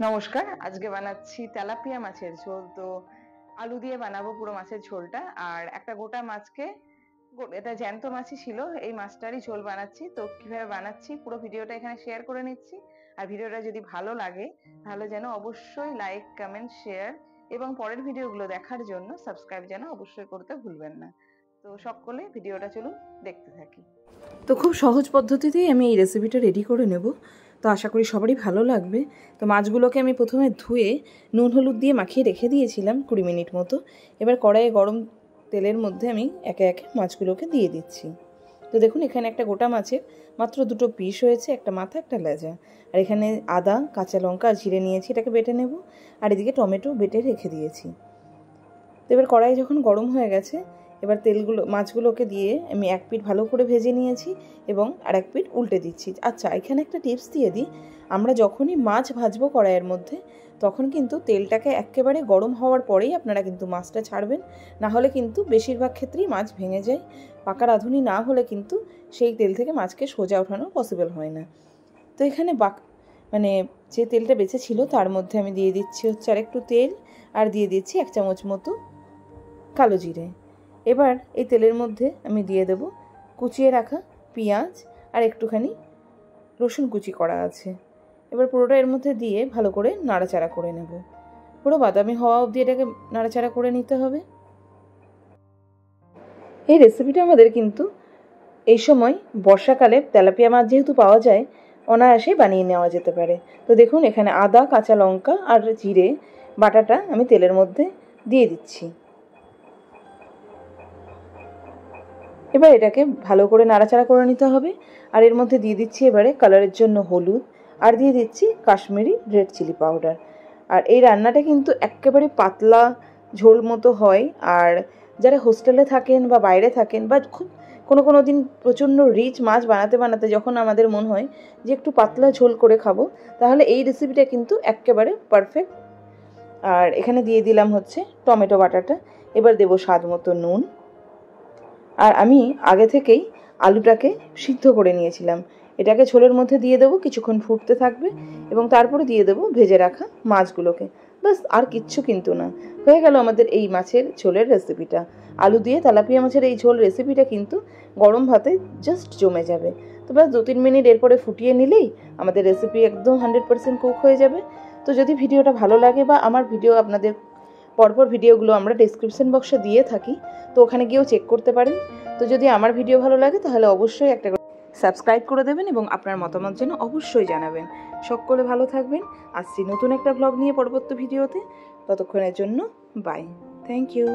নমস্কার, আজকে বানাচ্ছি তেলাপিয়া মাছের ঝোল। তো আলু দিয়ে বানাবো পুরো মাছের ঝোলটা। আর একটা গোটা মাছকে, এটা জ্যান্ত মাছই ছিল, এই মাছটারই ঝোল বানাচ্ছি। তো কিভাবে বানাচ্ছি পুরো ভিডিওটা এখানে শেয়ার করে নিচ্ছি। আর ভিডিওটা যদি ভালো লাগে তাহলে যেন অবশ্যই লাইক, কমেন্ট, শেয়ার এবং পরের ভিডিওগুলো দেখার জন্য সাবস্ক্রাইব যেন অবশ্যই করতে ভুলবেন না। তো সকলে ভিডিওটা চলুন দেখতে থাকি। তো খুব সহজ পদ্ধতিতেই আমি এই রেসিপিটা রেডি করে নেব। তো আশা করি সবারই ভালো লাগবে। তো মাছগুলোকে আমি প্রথমে ধুয়ে নুন হলুদ দিয়ে মাখিয়ে রেখে দিয়েছিলাম 20 মিনিট মতো। এবার কড়াইয়ে গরম তেলের মধ্যে আমি একে একে মাছগুলোকে দিয়ে দিচ্ছি। তো দেখুন, এখানে একটা গোটা মাছের মাত্র 2টো পিস হয়েছে, একটা মাথা একটা লেজা। আর এখানে আদা, কাঁচা লঙ্কা আর জিরে নিয়েছি, এটাকে বেটে নেব। আর এদিকে টমেটো বেটে রেখে দিয়েছি। তো এবার কড়াই যখন গরম হয়ে গেছে, এবার মাছগুলোকে দিয়ে আমি এক পিঠ ভালো করে ভেজে নিয়েছি এবং আর এক পিঠ উল্টে দিচ্ছি। আচ্ছা, এখানে একটা টিপস দিয়ে দিই, আমরা যখনই মাছ ভাজবো কড়াইয়ের মধ্যে তখন কিন্তু তেলটাকে একেবারে গরম হওয়ার পরেই আপনারা কিন্তু মাছটা ছাড়বেন, না হলে কিন্তু বেশিরভাগ ক্ষেত্রেই মাছ ভেঙে যায়। পাকা রাঁধুনি না হলে কিন্তু সেই তেল থেকে মাছকে সোজা ওঠানো পসিবল হয় না। তো এখানে যে তেলটা বেঁচে ছিল তার মধ্যে আমি দিয়ে দিচ্ছি হচ্ছে আর একটু তেল, আর দিয়ে দিচ্ছি 1 চামচ মতো কালো জিরে। এবার এই তেলের মধ্যে আমি দিয়ে দেব কুচিয়ে রাখা পেঁয়াজ আর একটুখানি রসুন কুচি করা আছে। এবার পুরোটা এর মধ্যে দিয়ে ভালো করে নাড়াচাড়া করে নেব। পুরো বাদামি হওয়া অবধি এটাকে নাড়াচাড়া করে নিতে হবে। এই রেসিপিটা আমাদের কিন্তু এই সময় বর্ষাকালে তেলাপিয়া মাছ যেহেতু পাওয়া যায়, অনায়াসেই বানিয়ে নেওয়া যেতে পারে। তো দেখুন, এখানে আদা, কাঁচা লঙ্কা আর জিরে বাটাটা আমি তেলের মধ্যে দিয়ে দিচ্ছি। এবার এটাকে ভালো করে নাড়াচাড়া করে নিতে হবে। আর এর মধ্যে দিয়ে দিচ্ছি এবারে কালারের জন্য হলুদ, আর দিয়ে দিচ্ছি কাশ্মীরি রেড চিলি পাউডার। আর এই রান্নাটা কিন্তু একেবারে পাতলা ঝোল মতো হয়। আর যারা হোস্টেলে থাকেন বা বাইরে থাকেন বা খুব কোনো দিন প্রচণ্ড রিচ মাছ বানাতে বানাতে যখন আমাদের মন হয় যে একটু পাতলা ঝোল করে খাবো, তাহলে এই রেসিপিটা কিন্তু একেবারে পারফেক্ট। আর এখানে দিয়ে দিলাম হচ্ছে টমেটো বাটাটা। এবার দেবো স্বাদ মতো নুন। আর আমি আগে থেকেই আলুটাকে সিদ্ধ করে নিয়েছিলাম, এটাকে ঝোলের মধ্যে দিয়ে দেবো, কিছুক্ষণ ফুটতে থাকবে এবং তারপরে দিয়ে দেবো ভেজে রাখা মাছগুলোকে। বাস, আর কিচ্ছু কিন্তু না। হয়ে গেল আমাদের এই মাছের ঝোলের রেসিপিটা। আলু দিয়ে তেলাপিয়া মাছের এই ঝোল রেসিপিটা কিন্তু গরম ভাতে জাস্ট জমে যাবে। তো ব্যাস 2-3 মিনিট এরপরে ফুটিয়ে নিলেই আমাদের রেসিপি একদম 100% কুক হয়ে যাবে। তো যদি ভিডিওটা ভালো লাগে বা আমার ভিডিও আপনাদের পরপর ভিডিওগুলো আমরা ডেসক্রিপশন বক্সে দিয়ে থাকি, তো ওখানে গিয়েও চেক করতে পারেন। তো যদি আমার ভিডিও ভালো লাগে তাহলে অবশ্যই একটা সাবস্ক্রাইব করে দেবেন এবং আপনার মতামত যেন অবশ্যই জানাবেন। সকলে ভালো থাকবেন। আসছি নতুন একটা ব্লগ নিয়ে পরবর্তী ভিডিওতে। ততক্ষণের জন্য বাই। Thank you.